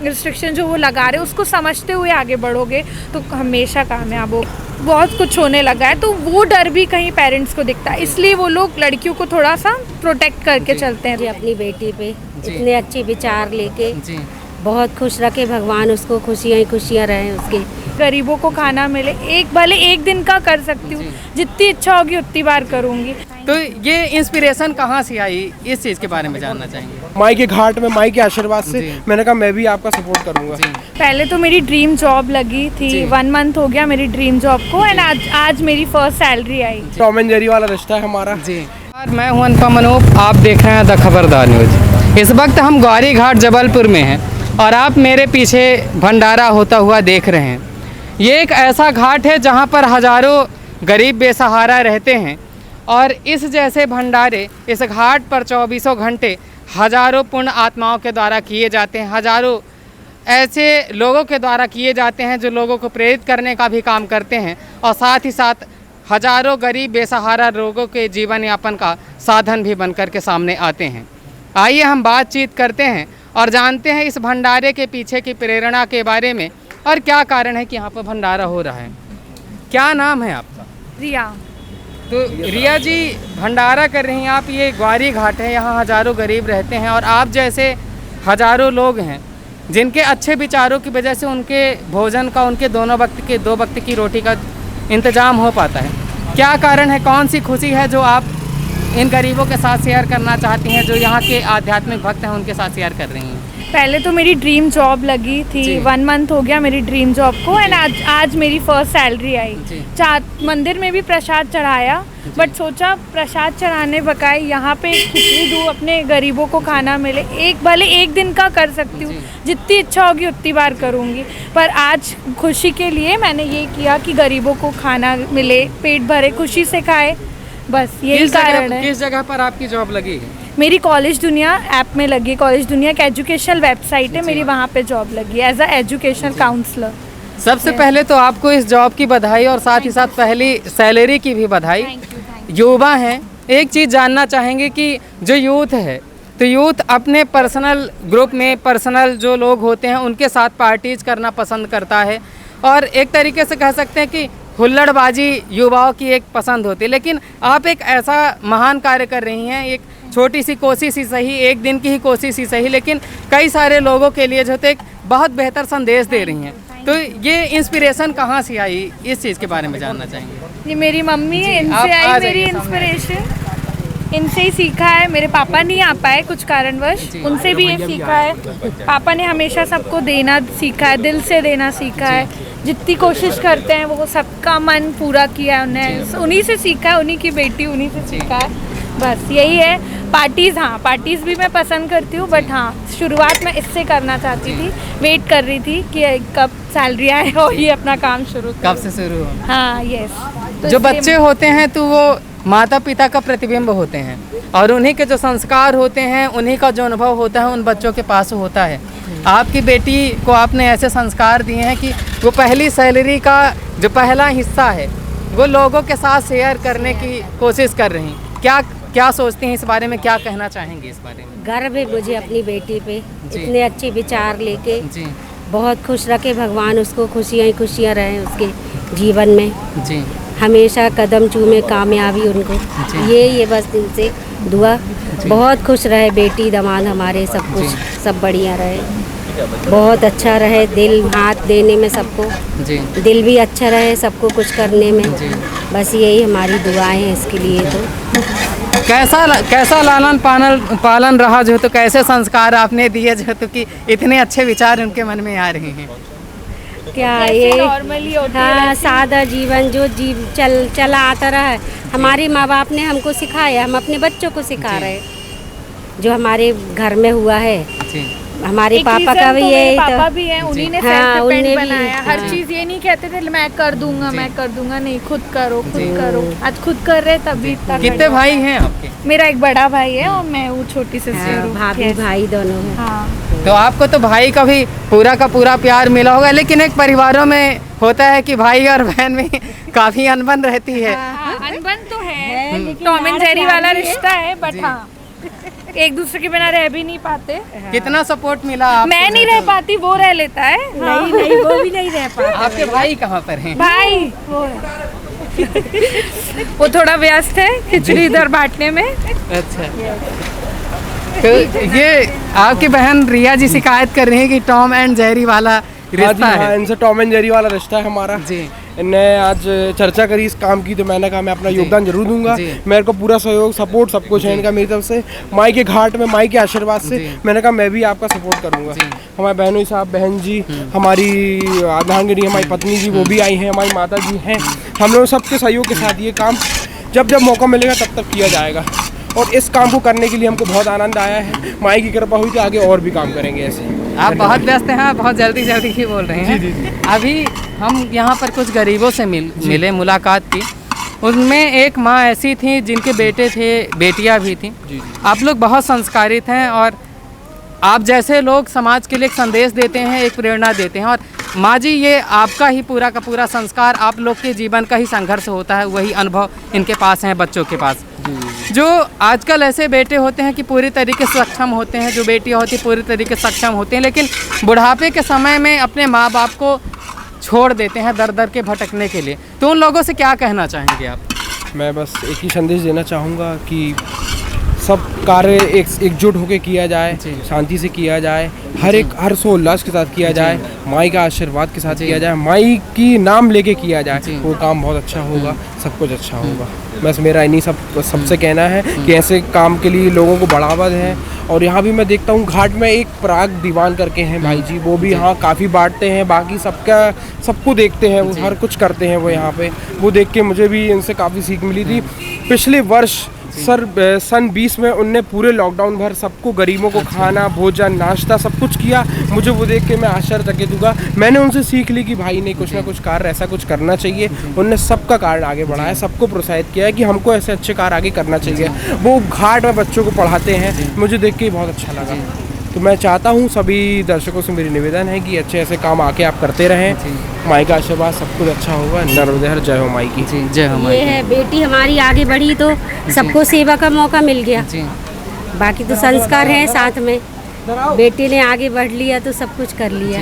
Restriction जो वो लगा रहे हैं उसको समझते हुए आगे बढ़ोगे तो हमेशा कामयाब हो। बहुत कुछ होने लगा है तो वो डर भी कहीं पेरेंट्स को दिखता है, इसलिए वो लोग लड़कियों को थोड़ा सा प्रोटेक्ट करके चलते हैं। अपनी बेटी पे इतने अच्छे विचार लेके बहुत खुश रखे भगवान, उसको खुशियाँ ही खुशियाँ रहें उसकी। गरीबों को खाना मिले, भले एक दिन का कर सकती हूँ, जितनी इच्छा होगी उतनी बार करूँगी। तो ये इंस्पिरेशन कहाँ से आई, इस चीज़ के बारे में जानना चाहेंगे। माई के घाट में माई के आशीर्वाद से मैंने कहा मैं भी आपका सपोर्ट करूँगा। पहले तो मेरी ड्रीम जॉब लगी थी, 1 मंथ हो गया मेरी ड्रीम जॉब को, एंड आज मेरी first salary I. Tom and Jerry वाला रिश्ता है हमारा। जी और मैं हूं अनुपम अनूप, आप देख रहे हैं द खबरदार न्यूज़। इस वक्त हम ग्वारी घाट जबलपुर में हैं और आप मेरे पीछे भंडारा होता हुआ देख रहे हैं। ये एक ऐसा घाट है जहां पर हज़ारों गरीब बेसहारा रहते हैं और इस जैसे भंडारे इस घाट पर 24 घंटे हज़ारों पुण्य आत्माओं के द्वारा किए जाते हैं। हज़ारों ऐसे लोगों के द्वारा किए जाते हैं जो लोगों को प्रेरित करने का भी काम करते हैं और साथ ही साथ हज़ारों गरीब बेसहारा लोगों के जीवन यापन का साधन भी बनकर के सामने आते हैं। आइए हम बातचीत करते हैं और जानते हैं इस भंडारे के पीछे की प्रेरणा के बारे में और क्या कारण है कि यहाँ पर भंडारा हो रहा है। क्या नाम है आपका? रिया। तो रिया जी, भंडारा कर रही हैं आप, ये ग्वारी घाट है, यहाँ हज़ारों गरीब रहते हैं और आप जैसे हज़ारों लोग हैं जिनके अच्छे विचारों की वजह से उनके भोजन का, उनके 2 वक्त की रोटी का इंतज़ाम हो पाता है। क्या कारण है, कौन सी खुशी है जो आप इन गरीबों के साथ शेयर करना चाहती हैं, जो यहाँ के आध्यात्मिक भक्त हैं उनके साथ शेयर कर रही हैं? पहले तो मेरी ड्रीम जॉब लगी थी, 1 मंथ हो गया मेरी ड्रीम जॉब को, एंड आज मेरी फर्स्ट सैलरी आई। मंदिर में भी प्रसाद चढ़ाया, बट सोचा प्रसाद चढ़ाने बकाए यहाँ पे खिचड़ी दूँ, अपने गरीबों को खाना मिले, भले एक दिन का कर सकती हूँ, जितनी इच्छा होगी उतनी बार करूँगी। पर आज खुशी के लिए मैंने ये किया कि गरीबों को खाना मिले, पेट भरे, खुशी से खाए, बस यही कारण है। किस जगह पर आपकी जॉब लगी है? मेरी कॉलेज दुनिया ऐप में लगी, कॉलेज दुनिया एक एजुकेशनल वेबसाइट है मेरी, वहाँ पे जॉब लगी एज अ एजुकेशनल काउंसलर। सबसे पहले तो आपको इस जॉब की बधाई और साथ ही साथ पहली सैलरी की भी बधाई। युवा हैं, एक चीज़ जानना चाहेंगे कि जो यूथ है तो यूथ अपने पर्सनल ग्रुप में, पर्सनल जो लोग होते हैं उनके साथ पार्टीज करना पसंद करता है और एक तरीके से कह सकते हैं कि हुल्लड़बाजी युवाओं की एक पसंद होती है, लेकिन आप एक ऐसा महान कार्य कर रही हैं, एक छोटी सी कोशिश ही सही, एक दिन की ही कोशिश ही सही, लेकिन कई सारे लोगों के लिए जो एक बहुत बेहतर संदेश दे रही हैं। तो ये इंस्पिरेशन कहाँ से आई, इस चीज़ के बारे में जानना चाहेंगे। ये मेरी मम्मी है, इनसे आई मेरी इंस्पिरेशन, इनसे ही सीखा है। मेरे पापा नहीं आ पाए कुछ कारणवश, उनसे भी ये सीखा है। पापा ने हमेशा सबको देना सीखा है, दिल से देना सीखा है, जितनी कोशिश करते हैं वो सबका मन पूरा किया है उन्हें, उन्हीं से सीखा है, उन्हीं की बेटी, उन्हीं से सीखा है, बस यही है। पार्टीज़, हाँ पार्टीज़ भी मैं पसंद करती हूँ, बट हाँ शुरुआत मैं इससे करना चाहती थी, वेट कर रही थी कि कब सैलरी आए और ये अपना काम शुरू कब से शुरू हो। हाँ यस। तो जो बच्चे होते हैं तो वो माता पिता का प्रतिबिंब होते हैं और उन्हीं के जो संस्कार होते हैं, उन्हीं का जो अनुभव होता है उन बच्चों के पास होता है। आपकी बेटी को आपने ऐसे संस्कार दिए हैं कि वो पहली सैलरी का जो पहला हिस्सा है वो लोगों के साथ शेयर करने की कोशिश कर रही हैं। क्या सोचती हैं इस बारे में, क्या कहना चाहेंगे इस बारे में? गर्व है मुझे अपनी बेटी पे, इतने अच्छे विचार लेके बहुत खुश रखे भगवान, उसको खुशियाँ ही खुशियाँ रहें उसके जीवन में जी, हमेशा कदम चूमे कामयाबी उनको, ये बस दिल से दुआ। बहुत खुश रहे बेटी दामाद हमारे, सब कुछ सब बढ़िया रहे, बहुत अच्छा रहे, दिल हाथ देने में सबको, दिल भी अच्छा रहे सबको कुछ करने में, बस यही हमारी दुआएं हैं इसके लिए। तो कैसा लालन पालन रहा जो, तो कैसे संस्कार आपने दिए जो तो कि इतने अच्छे विचार उनके मन में आ रहे हैं? क्या ये नॉर्मली हाँ सादा जीवन जो चला आता रहा है, हमारे माँ बाप ने हमको सिखाया, हम अपने बच्चों को सिखा रहे जो हमारे घर में हुआ है। हमारे पापा का भी ये पापा भी है, उन्हीं ने सेल्फ डिपेंड बनाया। हर चीज ये नहीं कहते थे मैं कर दूंगा, नहीं, खुद करो। आज खुद कर रहे तभी तक। कितने भाई हैं आपके? मेरा एक बड़ा भाई है और मैं वो छोटी सिस्टर हूँ। भाभी भाई दोनों हैं। हाँ। तो आपको तो भाई का भी पूरा का पूरा प्यार मिला होगा, लेकिन एक परिवारों में होता है कि भाई और बहन में काफी अनबन रहती है। अनबन तो है, टॉम एंड जेरी वाला रिश्ता है, बट हाँ एक दूसरे के बिना रह भी नहीं पाते। कितना सपोर्ट मिला आपको? मैं नहीं रह पाती, वो रह लेता है। नहीं नहीं, वो भी नहीं रह पाता। आपके भाई कहाँ पर हैं? भाई वो थोड़ा व्यस्त है खिचड़ी इधर बांटने में। अच्छा, तो ये आपकी बहन रिया जी शिकायत कर रही है कि टॉम एंड जेरी वाला रिश्ता है। इनसे टॉम एंड जेरी वाला रिश्ता है हमारा जी। इनने आज चर्चा करी इस काम की, तो मैंने कहा मैं अपना योगदान जरूर दूंगा। जी। मेरे को पूरा सहयोग सपोर्ट सब कुछ है इनका मेरी तरफ से, माई के घाट में माई के आशीर्वाद से। मैंने कहा मैं भी आपका सपोर्ट करूंगा। हमारे बहनोई साहब, बहन जी, हमारी अर्धांगिनी, हमारी पत्नी जी वो भी आई हैं, हमारी माता जी हैं। हम लोग सबके सहयोग के साथ ये काम जब जब मौका मिलेगा तब तक किया जाएगा, और इस काम को करने के लिए हमको बहुत आनंद आया है। माई की कृपा हुई तो आगे और भी काम करेंगे ऐसे। आप बहुत व्यस्त हैं, बहुत जल्दी ही बोल रहे हैं। जी। अभी हम यहाँ पर कुछ गरीबों से मिले, मुलाकात की। उनमें एक माँ ऐसी थी जिनके बेटे थे, बेटियाँ भी थीं। आप लोग बहुत संस्कारित हैं और आप जैसे लोग समाज के लिए एक संदेश देते हैं, एक प्रेरणा देते हैं। और माँ जी, ये आपका ही पूरा का पूरा संस्कार, आप लोग के जीवन का ही संघर्ष होता है, वही अनुभव इनके पास है, बच्चों के पास। जो आजकल ऐसे बेटे होते हैं कि पूरी तरीके से सक्षम होते हैं, जो बेटियां होती पूरी तरीके से सक्षम होती हैं, लेकिन बुढ़ापे के समय में अपने माँ बाप को छोड़ देते हैं दर दर के भटकने के लिए। तो उन लोगों से क्या कहना चाहेंगे आप? मैं बस एक ही संदेश देना चाहूँगा कि सब कार्य एकजुट होकर किया जाए, शांति से किया जाए, हर हर्षोल्लास के साथ किया जाए, माई का आशीर्वाद के साथ किया जाए, माई की नाम लेके किया जाए, वो काम बहुत अच्छा होगा, सब कुछ अच्छा होगा। बस मेरा इन्हीं सबसे कहना है कि ऐसे काम के लिए लोगों को बढ़ावा है। और यहाँ भी मैं देखता हूँ घाट में एक पराग दीवान करके हैं भाई जी, वो भी यहाँ काफ़ी बांटते हैं, बाकी सबको देखते हैं, वो हर कुछ करते हैं वो यहाँ पे। वो देख के मुझे भी इनसे काफ़ी सीख मिली थी। पिछले वर्ष सन 20 में उनने पूरे लॉकडाउन भर सबको, गरीबों को खाना, भोजन, नाश्ता सब कुछ किया। मुझे वो देख के मैं आश्चर्यचकित हुआ। मैंने उनसे सीख ली कि भाई ने कुछ ना कुछ कार्य ऐसा कुछ करना चाहिए। उनने सबका कार्य आगे बढ़ाया, सबको प्रोत्साहित किया है कि हमको ऐसे अच्छे कार्य आगे करना चाहिए। वो घाट में बच्चों को पढ़ाते हैं, मुझे देख के बहुत अच्छा लगा। तो मैं चाहता हूँ सभी दर्शकों से मेरी निवेदन है कि अच्छे ऐसे काम आके आप करते रहें। माई का आशीर्वाद, सब कुछ अच्छा होगा। नर्मदे हर, जय हो माई की। जय हो माई। ये है, बेटी हमारी आगे बढ़ी तो सबको सेवा का मौका मिल गया। बाकी तो संस्कार है साथ में, बेटी ने आगे बढ़ लिया तो सब कुछ कर लिया।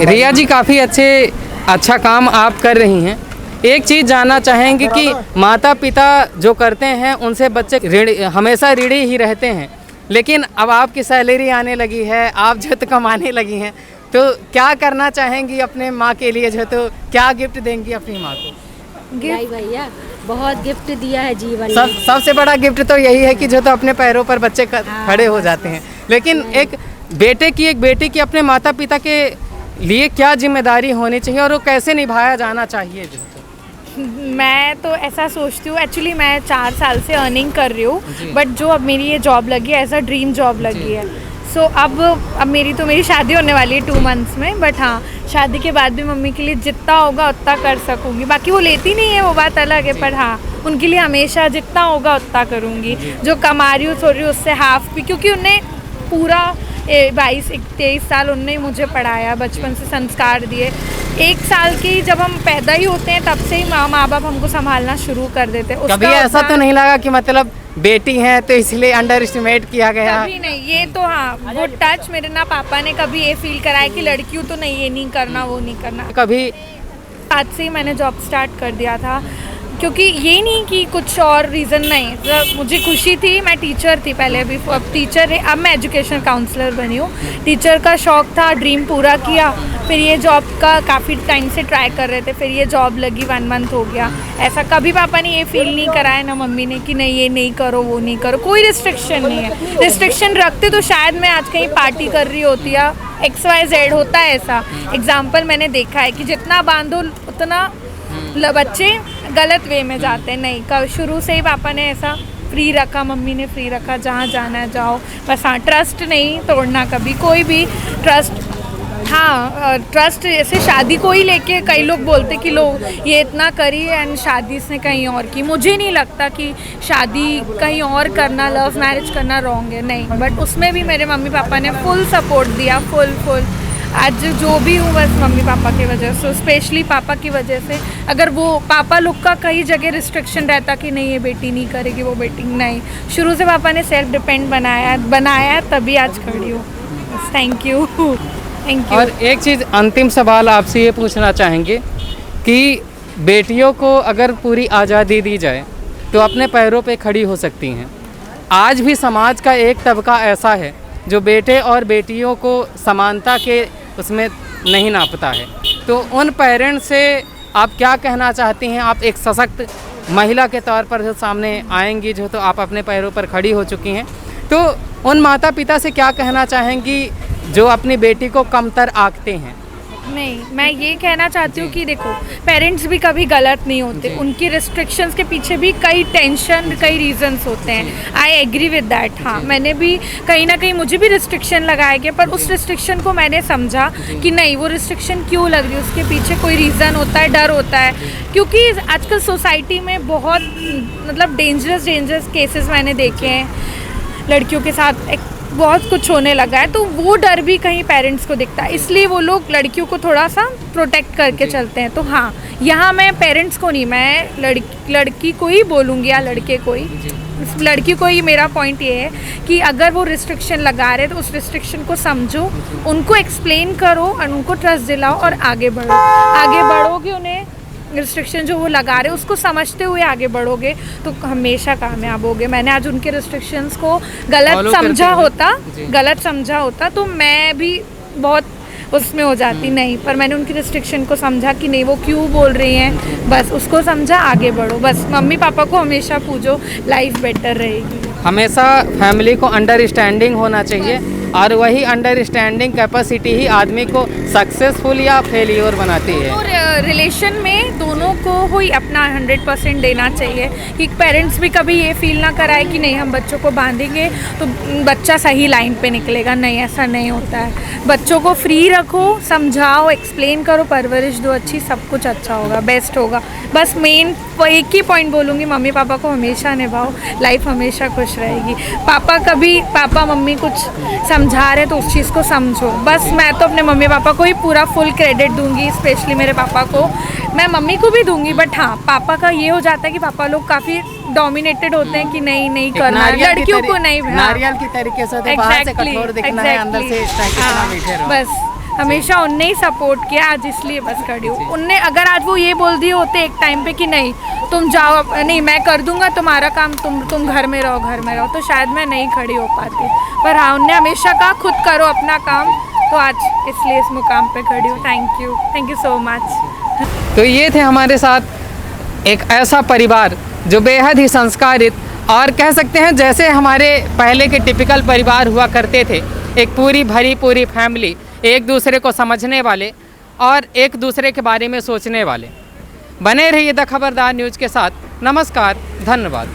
रिया जी, काफ़ी अच्छा काम आप कर रही हैं। एक चीज़ जानना चाहेंगे कि माता पिता जो करते हैं उनसे बच्चे हमेशा ऋणी ही रहते हैं, लेकिन अब आपकी सैलरी आने लगी है, आप जो तो कमाने लगी हैं, तो क्या करना चाहेंगी अपने माँ के लिए? जो तो क्या गिफ्ट देंगी अपनी माँ को? नहीं भैया, बहुत गिफ्ट दिया है जीवन में। सबसे बड़ा गिफ्ट तो यही है कि जो तो अपने पैरों पर बच्चे खड़े हो जाते हैं। लेकिन एक बेटी की अपने माता पिता के लिए क्या जिम्मेदारी होनी चाहिए और वो कैसे निभाया जाना चाहिए? जो मैं तो ऐसा सोचती हूँ, एक्चुअली मैं 4 साल से अर्निंग कर रही हूँ, बट जो अब मेरी ये जॉब लगी है, ऐसा ड्रीम जॉब लगी है। सो अब मेरी शादी होने वाली है 2 मंथ्स में, बट हाँ, शादी के बाद भी मम्मी के लिए जितना होगा उतना कर सकूँगी। बाकी वो लेती नहीं है, वो बात अलग है, पर हाँ, उनके लिए हमेशा जितना होगा उतना करूँगी। जो कमा रही हूँ थोड़ी उससे हाफ भी, क्योंकि उन्हें पूरा 22-23 साल उनने मुझे पढ़ाया, बचपन से संस्कार दिए। 1 साल की जब हम पैदा ही होते हैं तब से ही माँ बाप हमको संभालना शुरू कर देते हैं। कभी ऐसा तो नहीं लगा कि मतलब बेटी है तो इसलिए अंडर एस्टिमेट किया गया? कभी नहीं। ये तो हाँ, गुड टच। मेरे ना पापा ने कभी ये फील कराया कि लड़की हूँ तो नहीं, ये नहीं करना, वो नहीं करना। कभी आज से ही मैंने जॉब स्टार्ट कर दिया था, क्योंकि ये नहीं कि कुछ और रीज़न नहीं। तो मुझे खुशी थी, मैं टीचर थी पहले भी, अब टीचर है, अब मैं एजुकेशन काउंसलर बनी हूँ। टीचर का शौक़ था, ड्रीम पूरा किया। फिर ये जॉब का काफ़ी टाइम से ट्राई कर रहे थे, फिर ये जॉब लगी, 1 मंथ हो गया। ऐसा कभी पापा ने ये फील नहीं कराया, ना मम्मी ने, कि नहीं ये नहीं करो, वो नहीं करो। कोई रिस्ट्रिक्शन नहीं है। रिस्ट्रिक्शन रखते तो शायद मैं आज कहीं पार्टी कर रही होती या XYZ होता है ऐसा। एग्जाम्पल मैंने देखा है कि जितना बांधो उतना बच्चे गलत वे में जाते हैं। नहीं, कब शुरू से ही पापा ने ऐसा फ्री रखा, मम्मी ने फ्री रखा, जहाँ जाना है जाओ। बस हाँ, ट्रस्ट नहीं तोड़ना कभी, कोई भी ट्रस्ट। हाँ, ट्रस्ट जैसे शादी को ही लेके कई लोग बोलते कि लोग ये इतना करी एंड शादी इसने कहीं और की। मुझे नहीं लगता कि शादी कहीं और करना, लव मैरिज करना रॉन्ग है, नहीं। बट उसमें भी मेरे मम्मी पापा ने फुल सपोर्ट दिया, फुल। आज जो भी हूँ बस मम्मी पापा की वजह से, स्पेशली पापा की वजह से। अगर वो पापा लोग का कई जगह रिस्ट्रिक्शन रहता कि नहीं ये बेटी नहीं करेगी, वो बेटी नहीं, शुरू से पापा ने सेल्फ डिपेंड बनाया तभी आज खड़ी हूँ। Thank you, thank you. और एक चीज़ अंतिम सवाल आपसे ये पूछना चाहेंगे कि बेटियों को अगर पूरी आज़ादी दी जाए तो अपने पैरों पे खड़ी हो सकती हैं। आज भी समाज का एक तबका ऐसा है जो बेटे और बेटियों को समानता के उसमें नहीं नापता है। तो उन पेरेंट्स से आप क्या कहना चाहती हैं? आप एक सशक्त महिला के तौर पर जो सामने आएंगी, जो तो आप अपने पैरों पर खड़ी हो चुकी हैं, तो उन माता पिता से क्या कहना चाहेंगी जो अपनी बेटी को कमतर आंकते हैं? नहीं, मैं ये कहना चाहती हूँ कि देखो, पेरेंट्स भी कभी गलत नहीं होते, उनकी रिस्ट्रिक्शंस के पीछे भी कई टेंशन, कई रीजंस होते हैं। I agree with that. हाँ, मैंने भी कहीं ना कहीं, मुझे भी रिस्ट्रिक्शन लगाए गए, पर उस रिस्ट्रिक्शन को मैंने समझा कि नहीं, वो रिस्ट्रिक्शन क्यों लग रही है, उसके पीछे कोई रीज़न होता है, डर होता है। क्योंकि आजकल सोसाइटी में बहुत मतलब डेंजरस केसेस मैंने देखे हैं, लड़कियों के साथ बहुत कुछ होने लगा है, तो वो डर भी कहीं पेरेंट्स को दिखता है, इसलिए वो लोग लड़कियों को थोड़ा सा प्रोटेक्ट करके चलते हैं। तो हाँ, यहाँ मैं पेरेंट्स को नहीं, मैं लड़की को ही बोलूँगी या लड़के को ही, लड़की को ही। मेरा पॉइंट ये है कि अगर वो रिस्ट्रिक्शन लगा रहे तो उस रिस्ट्रिक्शन को समझो, उनको एक्सप्लेन करो और उनको ट्रस्ट दिलाओ और आगे बढ़ो। आगे बढ़ोगे, उन्हें रिस्ट्रिक्शन जो वो लगा रहे उसको समझते हुए आगे बढ़ोगे तो हमेशा कामयाब होगे। मैंने आज उनके रिस्ट्रिक्शंस को गलत समझा होता तो मैं भी बहुत उसमें हो जाती, नहीं, पर मैंने उनकी रिस्ट्रिक्शन को समझा कि नहीं, वो क्यों बोल रही हैं, बस उसको समझा, आगे बढ़ो। बस मम्मी पापा को हमेशा पूछो, लाइफ बेटर रहेगी। हमेशा फैमिली को अंडरस्टैंडिंग होना चाहिए और वही अंडरस्टैंडिंग कैपेसिटी ही आदमी को सक्सेसफुल या फेलियर बनाती है। और रिलेशन में दोनों को ही अपना 100% देना चाहिए कि पेरेंट्स भी कभी ये फील ना कराए कि नहीं, हम बच्चों को बांधेंगे तो बच्चा सही लाइन पे निकलेगा। नहीं, ऐसा नहीं होता है। बच्चों को फ्री रखो, समझाओ, एक्सप्लेन करो, परवरिश दो अच्छी, सब कुछ अच्छा होगा, बेस्ट होगा। बस मेन एक ही पॉइंट बोलूँगी, मम्मी पापा को हमेशा निभाओ, लाइफ हमेशा खुश रहेगी। पापा मम्मी कुछ समझा रहे तो उस चीज़ को समझो। बस मैं तो अपने मम्मी पापा को ही पूरा फुल क्रेडिट दूंगी, स्पेशली मेरे पापा को। मैं मम्मी को भी दूंगी, बट हाँ, पापा का ये हो जाता है कि पापा लोग काफ़ी डोमिनेटेड होते हैं कि नहीं करना, लड़कियों को नहीं, नारियल की तरीके से तो बाहर से कठोर दिखना है, अंदर से मीठे रहो। बस हमेशा उनने ही सपोर्ट किया, आज इसलिए बस खड़ी हूँ। उनने अगर आज वो ये बोल दिए होते एक टाइम पे कि नहीं तुम जाओ, नहीं मैं कर दूंगा तुम्हारा काम, तुम घर में रहो, तो शायद मैं नहीं खड़ी हो पाती। पर हाँ, उनने हमेशा कहा खुद करो अपना काम, तो आज इसलिए इस मुकाम पे खड़ी हूँ। Thank you so much. तो ये थे हमारे साथ एक ऐसा परिवार जो बेहद ही संस्कारित और कह सकते हैं जैसे हमारे पहले के टिपिकल परिवार हुआ करते थे, एक पूरी फैमिली, एक दूसरे को समझने वाले और एक दूसरे के बारे में सोचने वाले। बने रहिए द खबरदार न्यूज़ के साथ। नमस्कार, धन्यवाद।